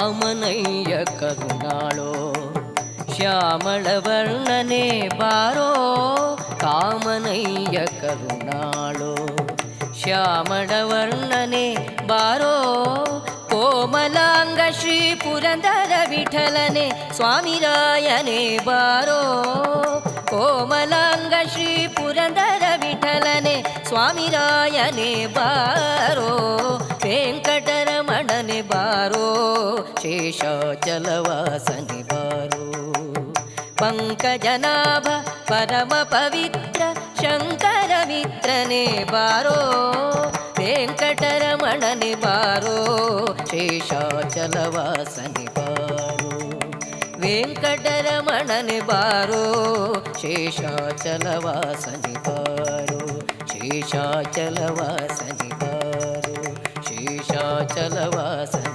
ಕಾಮನಯ್ಯ ಕರುಣಾಳೋ ಶ್ಯಾಮಳವರ್ಣನೆ ಬಾರೋ ಕಾಮನಯ್ಯ ಕರುಣಾಳೋ ಶ್ಯಾಮಳವರ್ಣನೆ ಬಾರೋ ಕೋಮಲಾಂಗ ಶ್ರೀ ಪುರಂದರ ವಿಠಲನೆ ಸ್ವಾಮಿರಾಯನೇ ಬಾರೋ ಕೋಮಲಾಂಗ ಶ್ರೀ ಪುರಂದರ ವಿಠಲನೆ ಸ್ವಾಮಿರಾಯನೇ ಬಾರೋ ವೆಂಕಟರಮಣನೆ ಬಾರೋ ಶೇಷಾಚಲವಾಸನೆ ಬಾರೋ ಪಂಕಜನಾಭ ಪರಮ ಪವಿತ್ರ ಶಂಕರ ಮಿತ್ರನೇ ಬಾರೋ ವೆಂಕಟರಮಣನೆ ಬಾರೋ ಶೇಷಾಚಲವಾಸನೆ ಬಾರೋ ವೆಂಕಟರಮಣನೆ ಬಾರೋ ಶೇಷಾಚಲವಾಸನೆ ಬಾರೋ ಶೇಷಾಚಲವಾಸನೆ ಬಾರೋ ಶೇಷಾಚಲವಾಸನೆ